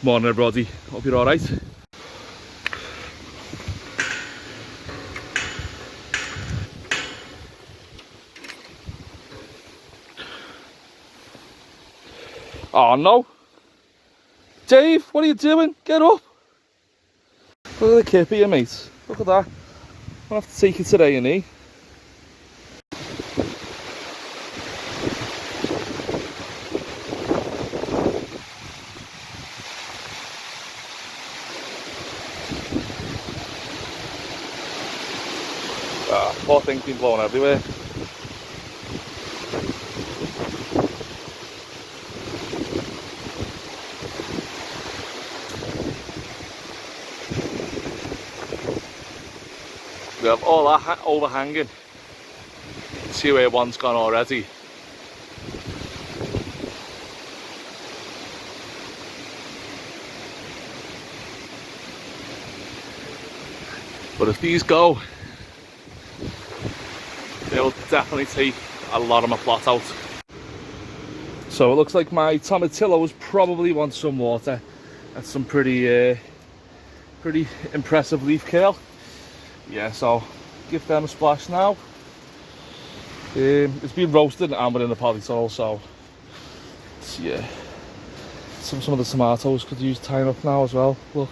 Morning everybody, hope you're alright. Oh no! Dave, what are you doing? Get up! Look at the kip here, mate. Look at that. I'll have to take it to A&E. Ah, poor thing's been blown everywhere. We have all that overhanging. See where one's gone already. But if these go, they'll definitely take a lot of my plot out. So it looks like my tomatillos probably want some water. That's some pretty impressive leaf curl. Yeah, so give them a splash now. It's been roasted and we're in the polytunnel, so yeah. Some of the tomatoes could use tying up now as well. Look,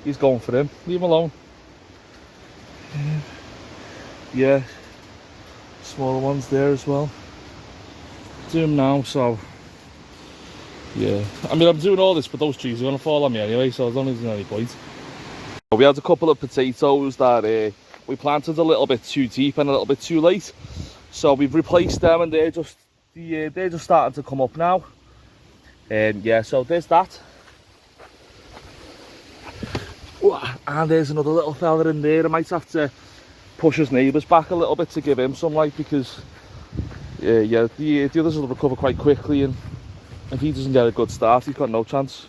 he's going for him. Leave him alone. Yeah, smaller ones there as well. Do them now, so yeah. I mean, I'm doing all this, but those trees are going to fall on me anyway, so I don't think there's any point. We had a couple of potatoes that we planted a little bit too deep and a little bit too late, so we've replaced them, and they're just starting to come up now. Yeah, so there's that. And there's another little fella in there. I might have to push his neighbours back a little bit to give him some light, because yeah, the others will recover quite quickly, and if he doesn't get a good start, he's got no chance.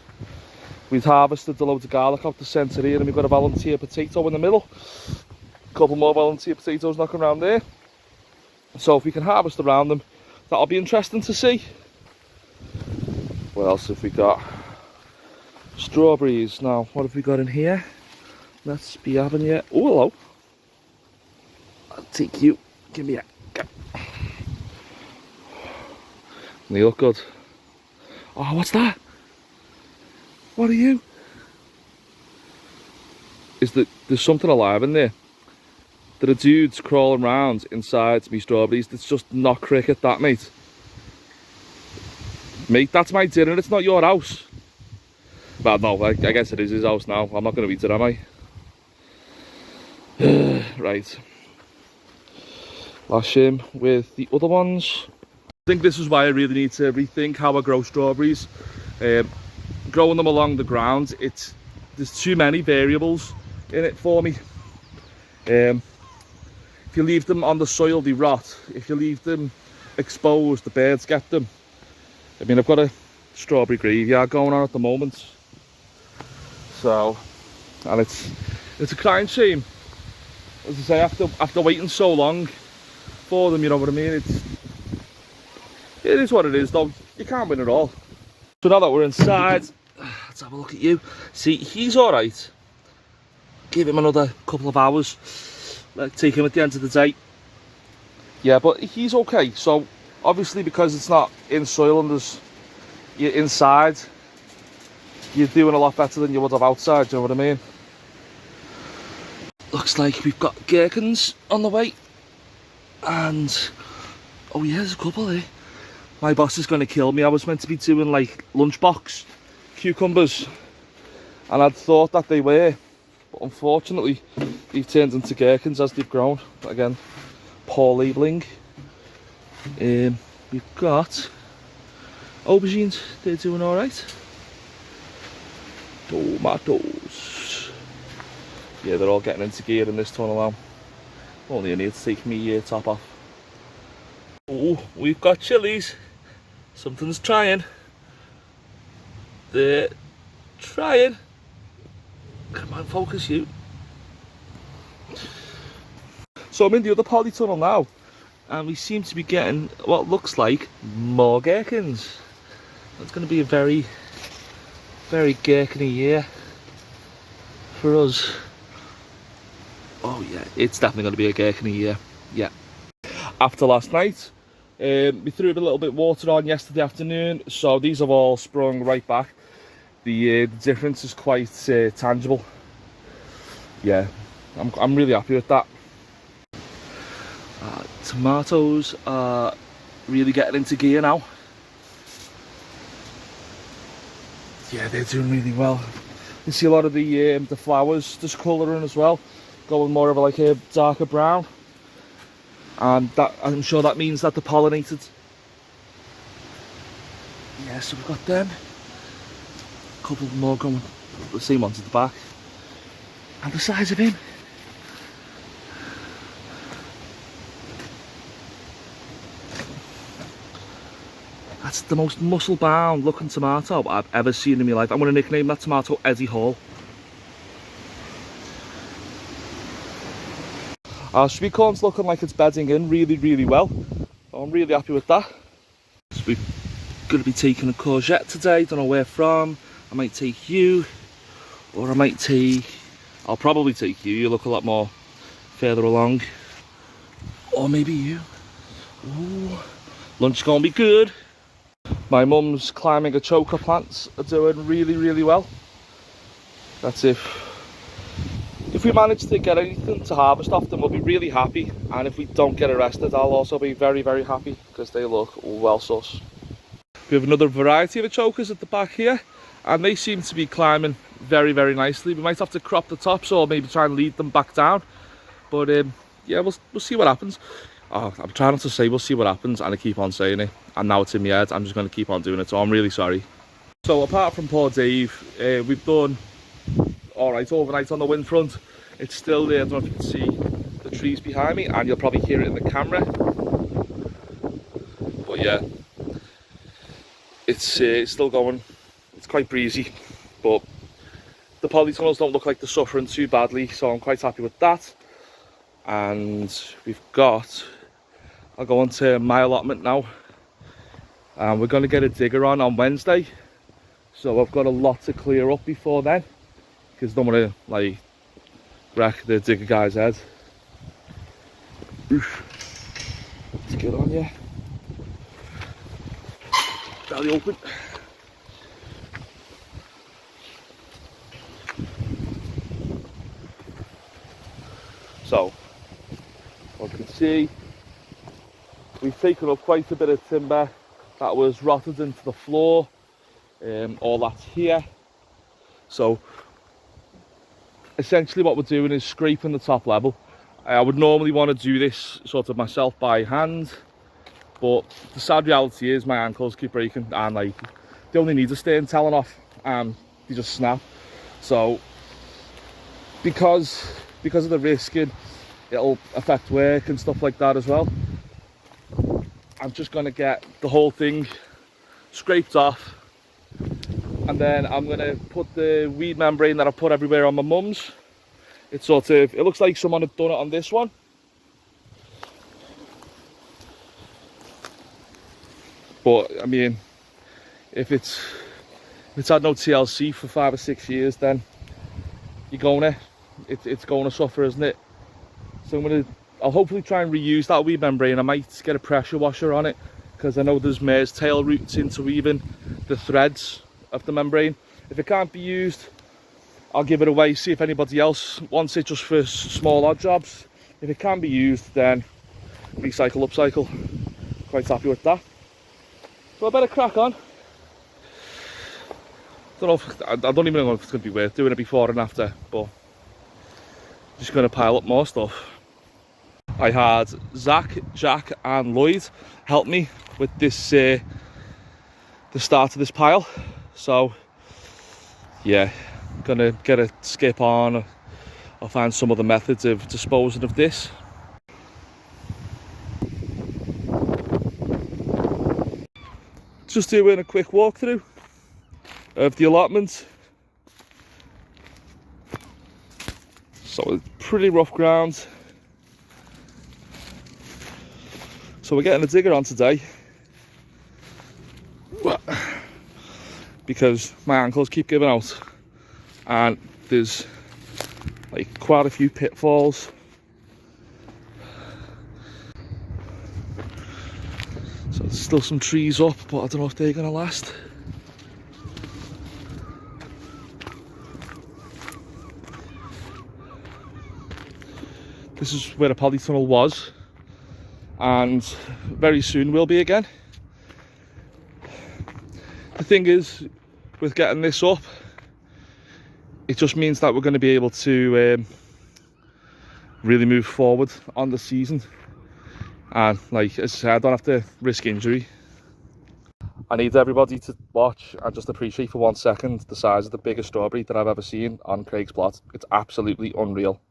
We've harvested the loads of garlic out the centre here, and we've got a volunteer potato in the middle. A couple more volunteer potatoes knocking around there. So if we can harvest around them, that'll be interesting to see. What else have we got? Strawberries. Now, what have we got in here? Let's be having you. Oh, hello. I'll take you. Give me a go. They look good. Oh, what's that? What are you? There's something alive in there. There are dudes crawling around inside me strawberries. It's just not cricket, that, mate. Mate, that's my dinner. It's not your house. Well, no, I guess it is his house now. I'm not going to eat it, am I? Right. Lash him with the other ones. I think this is why I really need to rethink how I grow strawberries. Growing them along the ground, there's too many variables in it for me. If you leave them on the soil, they rot. If you leave them exposed, the birds get them. I mean, I've got a strawberry graveyard going on at the moment, so, and it's a crying shame. As I say, after waiting so long for them, you know what I mean. It is what it is, though. You can't win it all. So now that we're inside, let's have a look at you. See, he's all right. Give him another couple of hours. Let's take him at the end of the day. Yeah, but he's okay. So obviously, because it's not in soil and you're inside, you're doing a lot better than you would have outside. Do you know what I mean? Looks like we've got gherkins on the way, and oh yeah, there's a couple here. My boss is going to kill me. I was meant to be doing like lunchbox cucumbers, and I'd thought that they were, but unfortunately they've turned into gherkins as they've grown. Again, poor labelling. We've got aubergines. They're doing all right. Tomatoes. Yeah, they're all getting into gear in this tunnel now. Only I need to take me top off. Oh, we've got chilies. Something's trying. They're trying. Come on, focus you. So I'm in the other polytunnel now, and we seem to be getting what looks like more gherkins. That's going to be a very Very gherkiny year for us. Oh yeah, it's definitely going to be a gherkiny year. Yeah. After last night, we threw a little bit of water on yesterday afternoon, so these have all sprung right back. The difference is quite tangible. Yeah, I'm really happy with that. Tomatoes are really getting into gear now. Yeah, they're doing really well. You see a lot of the flowers discolouring as well, going more of like a darker brown, and that, I'm sure that means that they're pollinated. Yeah, so we've got them. A couple more coming, the same ones at the back. And the size of him. That's the most muscle-bound looking tomato I've ever seen in my life. I'm going to nickname that tomato Eddie Hall. Our sweet corn's looking like it's bedding in really, really well. I'm really happy with that. So we're going to be taking a courgette today. Don't know where from. I might take you, or I might take... I'll probably take you. You look a lot more further along. Or maybe you. Ooh, lunch is going to be good. My mum's climbing a choker plants are doing really, really well. That's if we manage to get anything to harvest off them, we'll be really happy. And if we don't get arrested, I'll also be very, very happy because they look well sus. We have another variety of chokers at the back here, and they seem to be climbing very, very nicely. We might have to crop the tops or maybe try and lead them back down. But yeah, we'll see what happens. Oh, I'm trying not to say we'll see what happens, and I keep on saying it, and now it's in my head. I'm just going to keep on doing it, so I'm really sorry. So apart from poor Dave, we've done alright overnight on the wind front. It's still there. I don't know if you can see the trees behind me, and you'll probably hear it in the camera. But yeah, it's still going. It's quite breezy, but the polytunnels don't look like they're suffering too badly, so I'm quite happy with that. And we've got... I'll go on to my allotment now, and we're going to get a digger on Wednesday, so I've got a lot to clear up before then, because I don't want to like wreck the digger guy's head. Let's get on, yeah. Belly open. So, what you can see, we've taken up quite a bit of timber that was rotted into the floor. All that's here. So essentially what we're doing is scraping the top level. I would normally want to do this sort of myself by hand, but the sad reality is my ankles keep breaking, and like they only need a stern telling off and they just snap. So because of the risk, it'll affect work and stuff like that as well. I'm just going to get the whole thing scraped off, and then I'm going to put the weed membrane that I put everywhere on my mum's. It looks like someone had done it on this one. But I mean, if it's had no TLC for 5 or 6 years, then it's going to suffer, isn't it? So I'll hopefully try and reuse that weed membrane. I might get a pressure washer on it, because I know there's mare's tail roots interweaving the threads of the membrane. If it can't be used, I'll give it away, see if anybody else wants it just for small odd jobs. If it can be used, then recycle, upcycle. Quite happy with that. So I better crack on. I don't even know if it's going to be worth doing it before and after, but I'm just going to pile up more stuff. I had Zach, Jack and Lloyd help me with this, the start of this pile. So yeah, I'm gonna get a skip on. I'll find some other methods of disposing of this. Just doing a quick walkthrough of the allotment. So it's pretty rough ground. So we're getting a digger on today. because my ankles keep giving out and there's like quite a few pitfalls. So there's still some trees up, but I don't know if they're going to last. This is where a polytunnel was, and very soon will be again. The thing is, with getting this up, it just means that we're going to be able to really move forward on the season. And like as I said, I don't have to risk injury. I need everybody to watch and just appreciate for 1 second the size of the biggest strawberry that I've ever seen on Craig's plot. It's absolutely unreal.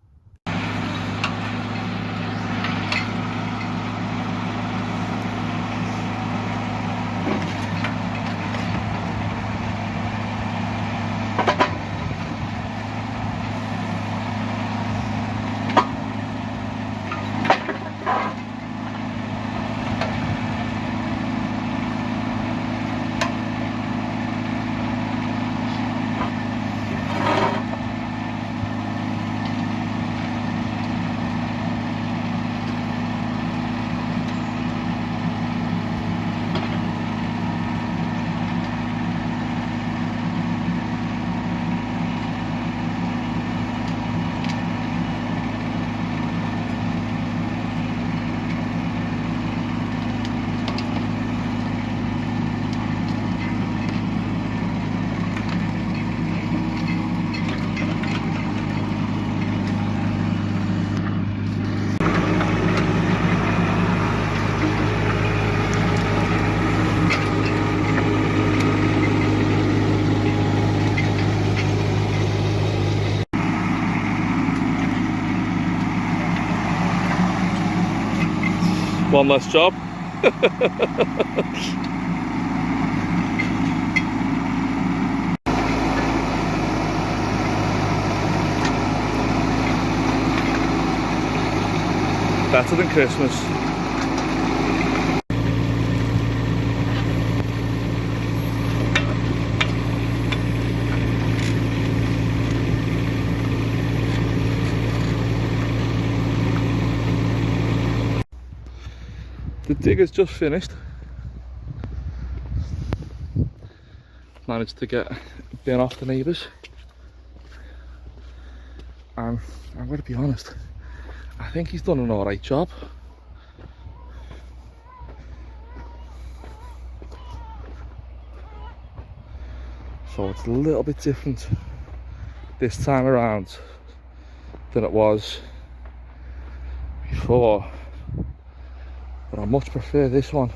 One less job. Better than Christmas. The digger's just finished. Managed to get a bin off the neighbours. And I'm going to be honest, I think he's done an alright job. So it's a little bit different this time around than it was before. But I much prefer this one,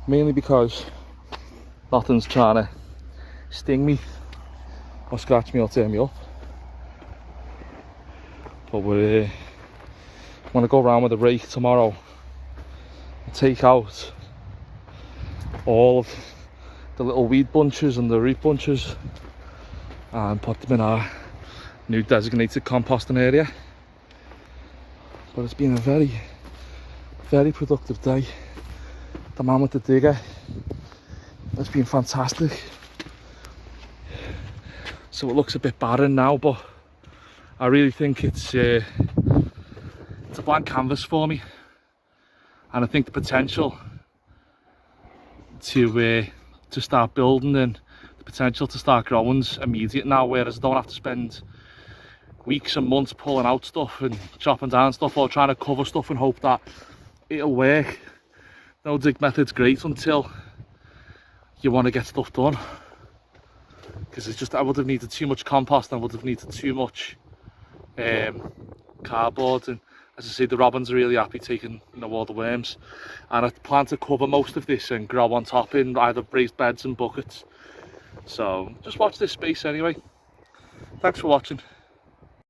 mainly because nothing's trying to sting me or scratch me or tear me up. But we're want to go around with a rake tomorrow and take out all of the little weed bunches and the root bunches and put them in our new designated composting area. But it's been a very productive day. The man with the digger, it's been fantastic. So it looks a bit barren now, but I really think it's a blank canvas for me, and I think the potential to start building and the potential to start growing's immediate now, whereas I don't have to spend weeks and months pulling out stuff and chopping down stuff or trying to cover stuff and hope that it'll work. No dig method's great until you want to get stuff done, because it's just I would have needed too much compost, I would have needed too much cardboard, and as I say, the robins are really happy taking, you know, all the worms, and I plan to cover most of this and grow on top in either raised beds and buckets. So just watch this space anyway. Thanks for watching.